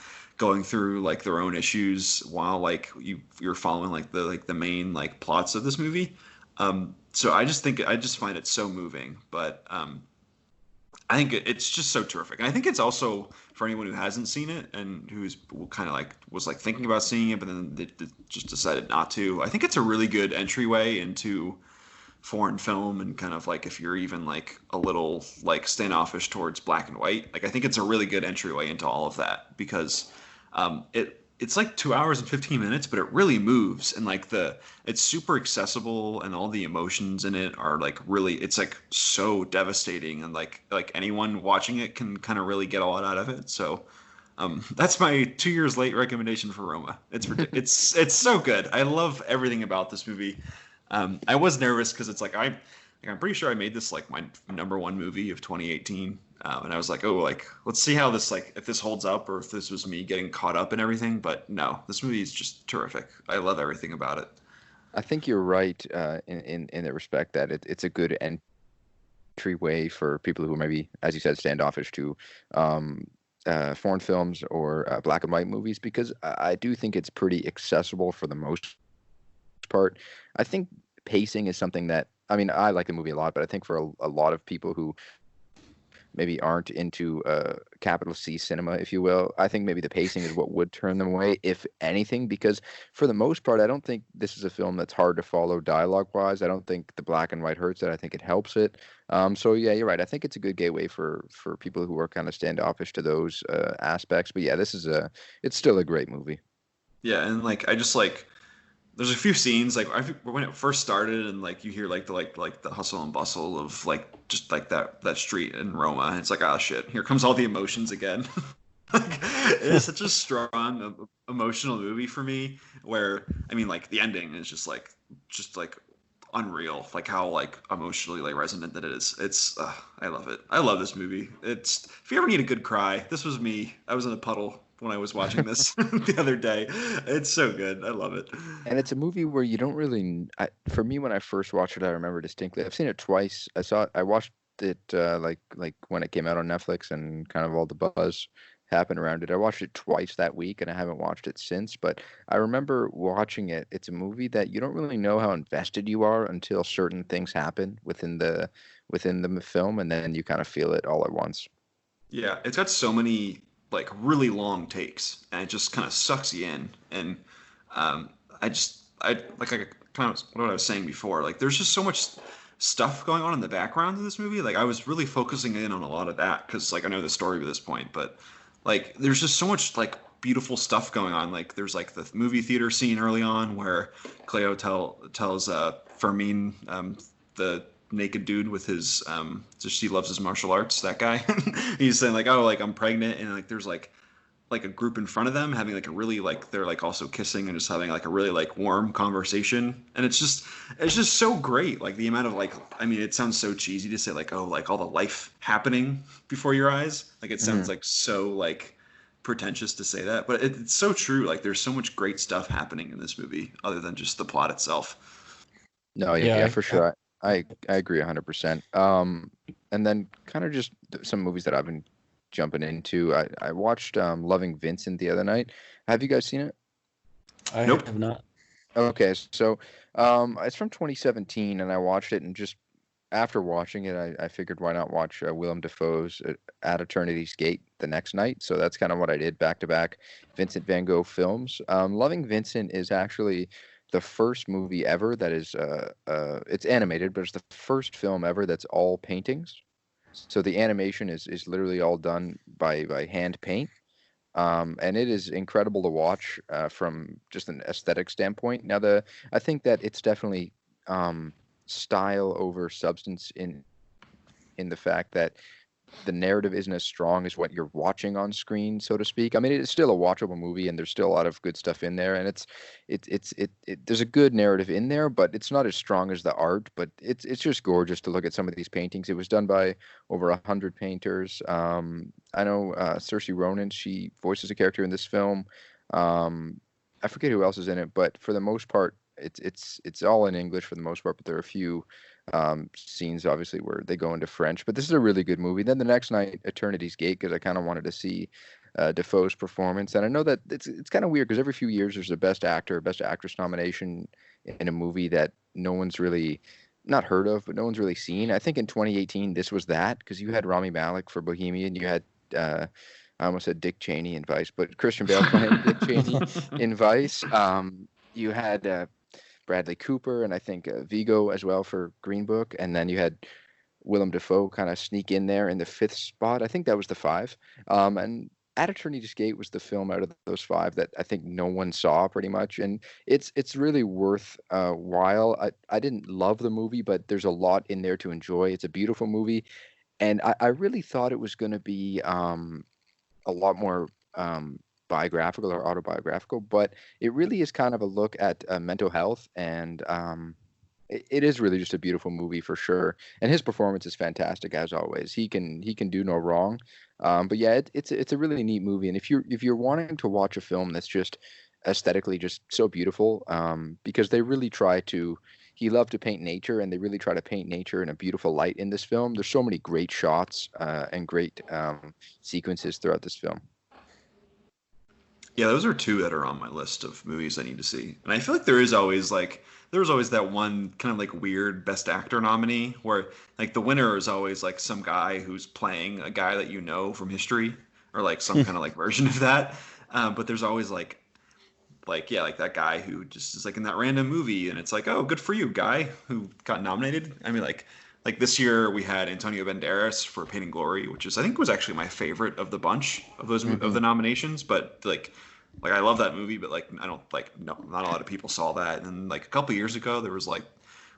through like their own issues while like you're following like the main like plots of this movie. So I just find it so moving, but I think it's just so terrific. And I think it's also for anyone who hasn't seen it and who's kind of like was like thinking about seeing it, but then they just decided not to. I think it's a really good entryway into foreign film, and kind of like if you're even like a little like standoffish towards black and white, like I think it's a really good entryway into all of that, because it's like 2 hours and 15 minutes, but it really moves, and like it's super accessible, and all the emotions in it are like really, it's like so devastating, and like anyone watching it can kind of really get a lot out of it. So that's my 2 years late recommendation for Roma. It's so good. I love everything about this movie. I was nervous because it's like I'm pretty sure I made this like my number one movie of 2018. And I was like, oh, like, let's see how this, like, if this holds up or if this was me getting caught up in everything. But no, this movie is just terrific. I love everything about it. I think you're right in the respect that it's a good entryway for people who maybe, as you said, standoffish to foreign films or black and white movies, because I do think it's pretty accessible for the most part. I think pacing is something that, I mean, I like the movie a lot, but I think for a lot of people who maybe aren't into capital C cinema, if you will, I think maybe the pacing is what would turn them away, if anything, because for the most part, I don't think this is a film that's hard to follow dialogue-wise. I don't think the black and white hurts it. I think it helps it. So yeah, you're right. I think it's a good gateway for people who are kind of standoffish to those aspects. But yeah, it's still a great movie. Yeah, and like I just like. There's a few scenes like when it first started, and like you hear like the hustle and bustle of like just like that street in Roma, and it's like, oh shit, here comes all the emotions again. Like, it is such a strong emotional movie for me, where I mean like the ending is just like unreal, like how like emotionally like resonant that it is. It's I love it. I love this movie. It's, if you ever need a good cry, this was me. I was in a puddle when I was watching this the other day. It's so good. I love it. And it's a movie where you don't really, for me, when I first watched it, I remember distinctly. I've seen it twice. I watched it like when it came out on Netflix and kind of all the buzz happened around it. I watched it twice that week, and I haven't watched it since. But I remember watching it. It's a movie that you don't really know how invested you are until certain things happen within the film, and then you kind of feel it all at once. Yeah, it's got so many like really long takes, and it just kind of sucks you in. And I kind of what I was saying before, like there's just so much stuff going on in the background of this movie. Like I was really focusing in on a lot of that because like I know the story at this point, but like there's just so much like beautiful stuff going on. Like there's like the movie theater scene early on where Cleo tells Fermin, the naked dude with his just he loves his martial arts, that guy. He's saying like, oh, like I'm pregnant, and like there's like a group in front of them having like a really like they're like also kissing and just having like a really like warm conversation, and it's just so great. Like the amount of like, I mean, it sounds so cheesy to say like, oh, like all the life happening before your eyes. Like it sounds like so like pretentious to say that, but it's so true. Like there's so much great stuff happening in this movie other than just the plot itself. No, yeah, for sure. I agree 100%. And then kind of just some movies that I've been jumping into. I watched Loving Vincent the other night. Have you guys seen it? I have not. Okay, so it's from 2017, and I watched it, and just after watching it, I figured why not watch Willem Dafoe's At Eternity's Gate the next night. So that's kind of what I did, back to back Vincent Van Gogh films. Loving Vincent is actually the first movie ever that is it's animated, but it's the first film ever that's all paintings. So the animation is literally all done by hand paint. And it is incredible to watch from just an aesthetic standpoint. Now I think that it's definitely style over substance in the fact that the narrative isn't as strong as what you're watching on screen, so to speak. I mean, it's still a watchable movie, and there's still a lot of good stuff in there, and there's a good narrative in there, but it's not as strong as the art. But it's just gorgeous to look at some of these paintings. It was done by over 100 painters. I know Saoirse Ronan, she voices a character in this film. I forget who else is in it, but for the most part, it's all in English for the most part. But there are a few scenes obviously where they go into French, but this is a really good movie. Then the next night, Eternity's Gate, because I kind of wanted to see Defoe's performance, and I know that it's kind of weird because every few years there's a Best Actor, Best Actress nomination in a movie that no one's really not heard of, but no one's really seen. I think in 2018 this was that, because you had Rami Malek for Bohemian, you had I almost said Dick Cheney in Vice, but Christian Bale playing Dick Cheney in Vice. You had Bradley Cooper, and I think Vigo as well for Green Book, and then you had Willem Dafoe kind of sneak in there in the fifth spot. I think that was the five. And At Eternity's Gate was the film out of those five that I think no one saw pretty much, and it's really worth a while. I didn't love the movie, but there's a lot in there to enjoy. It's a beautiful movie, and I really thought it was going to be a lot more biographical or autobiographical, but it really is kind of a look at mental health, and it is really just a beautiful movie for sure. And his performance is fantastic as always. He can do no wrong. But yeah, it's a really neat movie. And if you're wanting to watch a film that's just aesthetically just so beautiful, because they really try to. He loved to paint nature, and they really try to paint nature in a beautiful light in this film. There's so many great shots and great sequences throughout this film. Yeah, those are two that are on my list of movies I need to see. And I feel like there was always that one kind of like weird Best Actor nominee where like the winner is always like some guy who's playing a guy that you know from history, or like some kind of like version of that. But there's always like that guy who just is like in that random movie, and it's like, oh, good for you, guy who got nominated. I mean, like this year we had Antonio Banderas for Pain and Glory, which is I think was actually my favorite of the bunch of those of the nominations. But like I love that movie, but like I don't like no, not a lot of people saw that. And like a couple years ago, there was like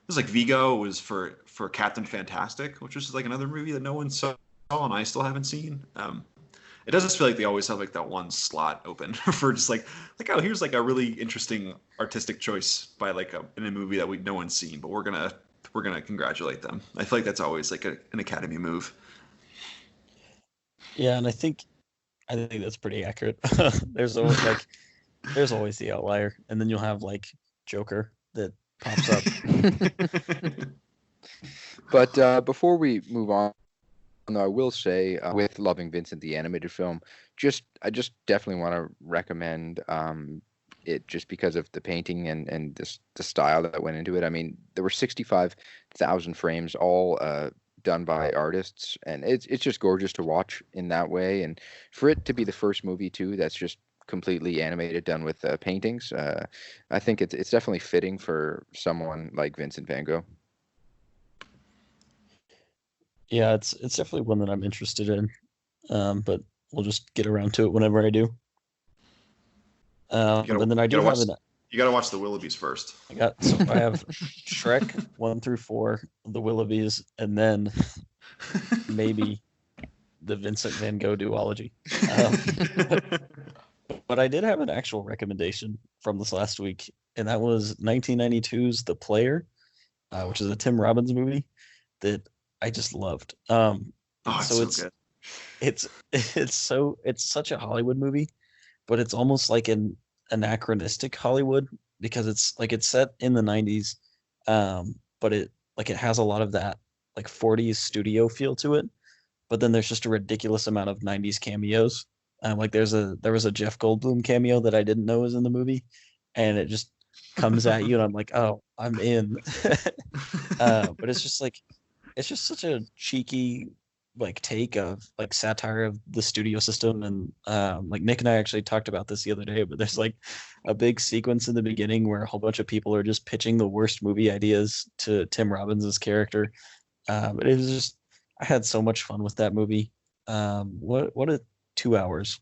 Vigo was for Captain Fantastic, which was like another movie that no one saw and I still haven't seen. It does just feel like they always have like that one slot open for just like oh, here's like a really interesting artistic choice by like in a movie that no one's seen, but we're gonna congratulate them. I feel like that's always like an Academy move. Yeah, and I think that's pretty accurate. There's always the outlier, and then you'll have like Joker that pops up. But before we move on, I will say with Loving Vincent, the animated film, I just definitely want to recommend it just because of the painting and the style that went into it. I mean, there were 65,000 frames, all done by artists, and it's just gorgeous to watch in that way. And for it to be the first movie too that's just completely animated, done with paintings, I think it's definitely fitting for someone like Vincent Van Gogh. Yeah, it's definitely one that I'm interested in, but we'll just get around to it whenever I do. And then I do have you gotta watch the Willoughbys first. I have Shrek 1 through 4, the Willoughbys, and then maybe the Vincent Van Gogh duology. But I did have an actual recommendation from this last week, and that was 1992's The Player, which is a Tim Robbins movie that I just loved. It's good. It's such a Hollywood movie, but it's almost like an anachronistic Hollywood because it's set in the 90s, but it has a lot of that like 40s studio feel to it. But then there's just a ridiculous amount of 90s cameos. Like there was a Jeff Goldblum cameo that I didn't know was in the movie, and it just comes at you, and I'm like, oh, I'm in. But it's just such a cheeky like take of like satire of the studio system, and like Nick and I actually talked about this the other day. But there's like a big sequence in the beginning where a whole bunch of people are just pitching the worst movie ideas to Tim Robbins' character. But it was just I had so much fun with that movie. What a 2 hours.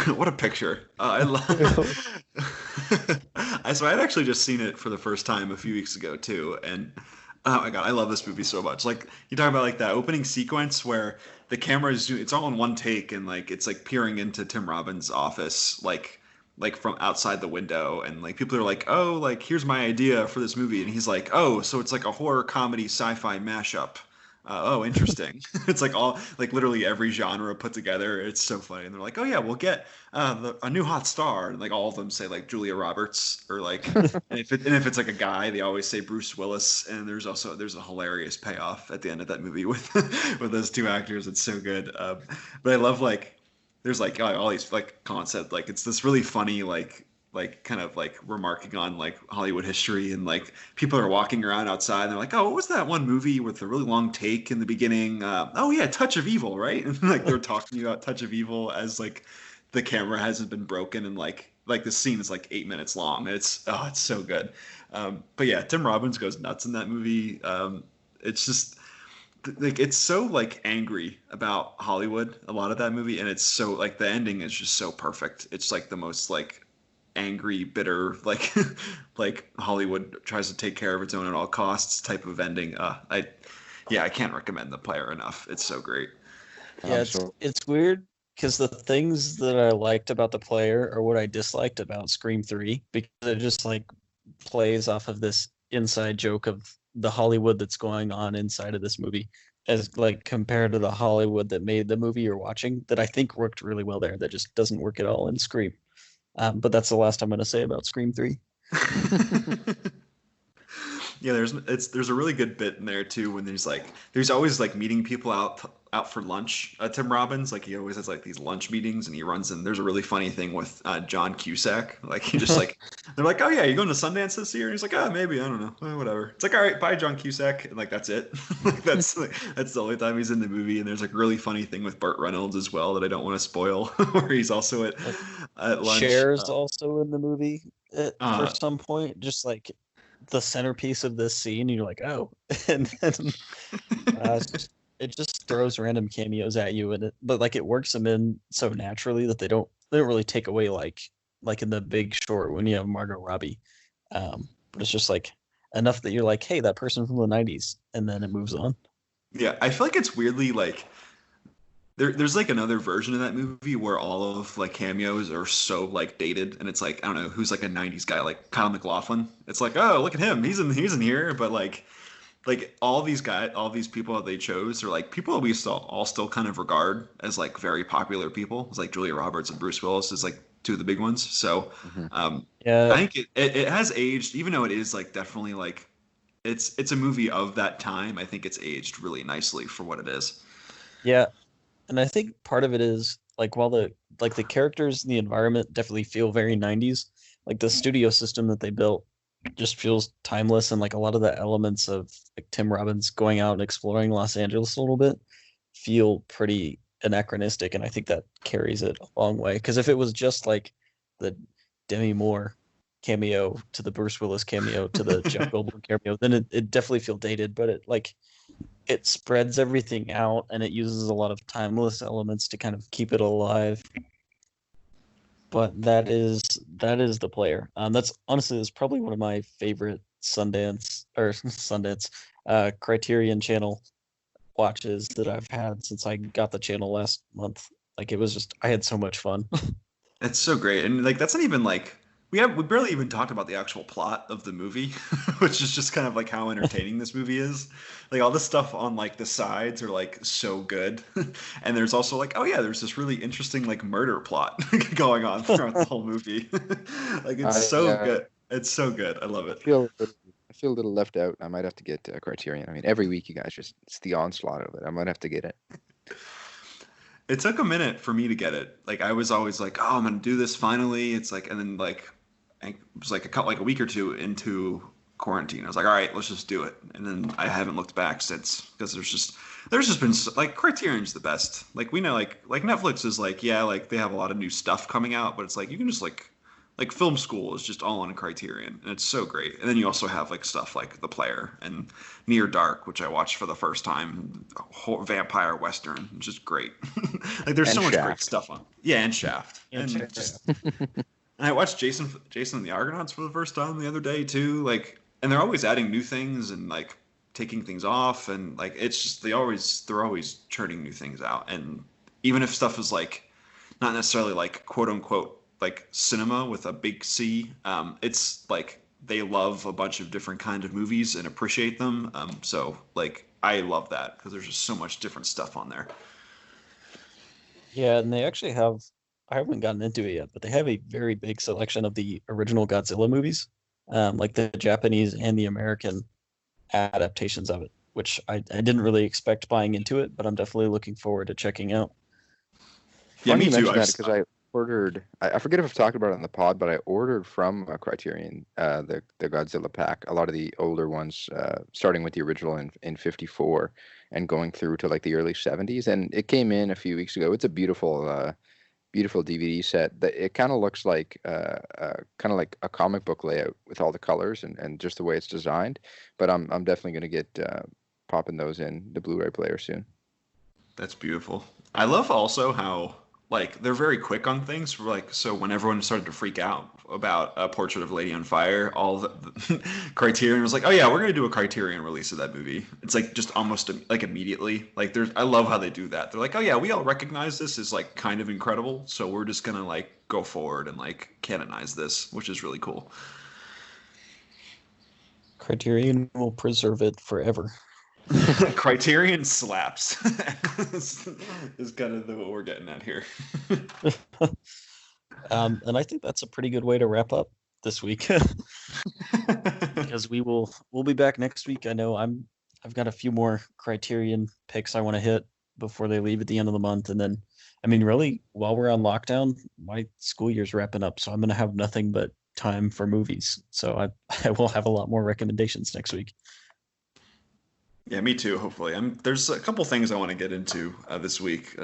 What a picture. I love So I had actually just seen it for the first time a few weeks ago too, and oh my god, I love this movie so much. Like you talk about like that opening sequence where the camera it's all in one take, and like it's like peering into Tim Robbins' office like from outside the window, and like people are like, oh, like here's my idea for this movie, and he's like, oh, so it's like a horror comedy sci-fi mashup. Oh, interesting. It's like all like literally every genre put together. It's so funny. And they're like, oh yeah, we'll get a new hot star. And like all of them say like Julia Roberts or like, and if it's like a guy, they always say Bruce Willis. And there's a hilarious payoff at the end of that movie with with those two actors. It's so good. But I love like there's like all these like Collin said, like it's this really funny like kind of like remarking on like Hollywood history, and like people are walking around outside and they're like, oh, what was that one movie with the really long take in the beginning? Oh yeah, Touch of Evil, right? And like they're talking about Touch of Evil as like the camera hasn't been broken, and like the scene is like 8 minutes long. It's so good. But yeah, Tim Robbins goes nuts in that movie. It's just like it's so like angry about Hollywood, a lot of that movie, and it's so like the ending is just so perfect. It's like the most like angry, bitter, like like Hollywood tries to take care of its own at all costs type of ending. I can't recommend The Player enough. It's so great. Yeah, it's weird because the things that I liked about The Player are what I disliked about Scream 3, because it just like plays off of this inside joke of the Hollywood that's going on inside of this movie, as like compared to the Hollywood that made the movie you're watching, that I think worked really well there, that just doesn't work at all in Scream. But that's the last I'm going to say about Scream 3. Yeah, there's a really good bit in there too when there's always like meeting people out for lunch. Tim Robbins, like he always has like these lunch meetings, and he runs in. There's a really funny thing with John Cusack. Like he just like they're like, oh yeah, you going to Sundance this year? And he's like, oh maybe, I don't know, whatever. It's like, all right, bye John Cusack, and like that's it. Like that's the only time he's in the movie. And there's like a really funny thing with Burt Reynolds as well that I don't want to spoil, where he's also at lunch. Cher's also in the movie for some point, just like the centerpiece of this scene. You're like, oh, and then it just throws random cameos at you, but like it works them in so naturally that they don't really take away like in The Big Short when you have Margot Robbie. But it's just like enough that you're like, hey, that person from the 90s, and then it moves on. Yeah, I feel like it's weirdly like there's like another version of that movie where all of like cameos are so like dated, and it's like, I don't know, who's like a 90s guy, like Kyle MacLachlan. It's like, oh, look at him, he's in here, but like all these people that they chose are like people that we all still kind of regard as like very popular people. It's like Julia Roberts and Bruce Willis is like two of the big ones. So yeah, I think it has aged, even though it is like definitely like it's a movie of that time. I think it's aged really nicely for what it is. Yeah. And I think part of it is like while the characters and the environment definitely feel very 90s, like the studio system that they built just feels timeless, and like a lot of the elements of like Tim Robbins going out and exploring Los Angeles a little bit feel pretty anachronistic, and I think that carries it a long way. Because if it was just like the Demi Moore cameo to the Bruce Willis cameo to the Jeff Goldblum cameo, then it definitely feel dated, but it spreads everything out, and it uses a lot of timeless elements to kind of keep it alive. but that is the player. That's probably one of my favorite Sundance Criterion Channel watches that I've had since I got the channel last month. Like it was just I had so much fun. It's so great, and like that's not even like we barely even talked about the actual plot of the movie, which is just kind of like how entertaining this movie is. Like all the stuff on like the sides are like so good, and there's also like, oh yeah, there's this really interesting like murder plot going on throughout the whole movie. Like it's so good. It's so good. I love it. I feel a little left out. I might have to get Criterion. I mean, every week you guys it's the onslaught of it. I might have to get it. It took a minute for me to get it. Like I was always like, oh, I'm gonna do this finally. It's like, and then like it was like a week or two into quarantine. I was like, all right, let's just do it. And then I haven't looked back since because there's just been like Criterion's the best. Like we know like Netflix is like, yeah, like they have a lot of new stuff coming out, but it's like you can just like film school is just all on Criterion, and it's so great. And then you also have like stuff like The Player and Near Dark, which I watched for the first time, whole vampire western, which is great. Like there's so much great stuff on. Yeah, and Shaft. And just and I watched Jason and the Argonauts for the first time the other day too. Like, and they're always adding new things and like taking things off, and like it's just they're always churning new things out. And even if stuff is like not necessarily like quote unquote like cinema with a big C, it's like they love a bunch of different kind of movies and appreciate them. So like I love that because there's just so much different stuff on there. Yeah, and they actually have, I haven't gotten into it yet, but they have a very big selection of the original Godzilla movies, like the Japanese and the American adaptations of it, which I didn't really expect buying into it, but I'm definitely looking forward to checking out. Yeah, me too. Because I ordered, I forget if I've talked about it on the pod, but I ordered from Criterion the Godzilla pack, a lot of the older ones, starting with the original in 54 and going through to like the early 70s, and it came in a few weeks ago. It's a beautiful DVD set. It kind of looks like kind of like a comic book layout with all the colors and just the way it's designed. But I'm definitely going to get popping those in the Blu-ray player soon. That's beautiful. I love also how like they're very quick on things. Like so, when everyone started to freak out about a Portrait of a Lady on Fire, all the Criterion was like, "Oh yeah, we're gonna do a Criterion release of that movie." It's like just almost like immediately. Like I love how they do that. They're like, "Oh yeah, we all recognize this as like kind of incredible, so we're just gonna like go forward and like canonize this," which is really cool. Criterion will preserve it forever. Criterion slaps is kind of what we're getting at here. And I think that's a pretty good way to wrap up this week because we'll be back next week. I know I've got a few more Criterion picks I want to hit before they leave at the end of the month, and then I mean really while we're on lockdown, my school year's wrapping up, so I'm gonna have nothing but time for movies. So I will have a lot more recommendations next week. Yeah, me too. Hopefully, there's a couple things I want to get into this week.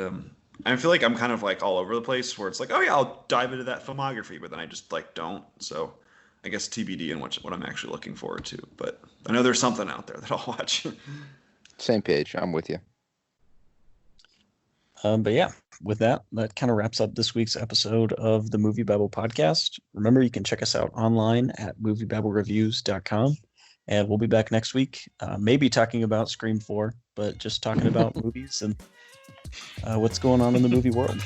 I feel like I'm kind of like all over the place, where it's like, oh yeah, I'll dive into that filmography, but then I just like don't. So, I guess TBD and what I'm actually looking forward to. But I know there's something out there that I'll watch. Same page. I'm with you. But yeah, with that kind of wraps up this week's episode of the MovieBabble Podcast. Remember, you can check us out online at MovieBabbleReviews.com. And we'll be back next week, maybe talking about Scream 4, but just talking about movies and what's going on in the movie world.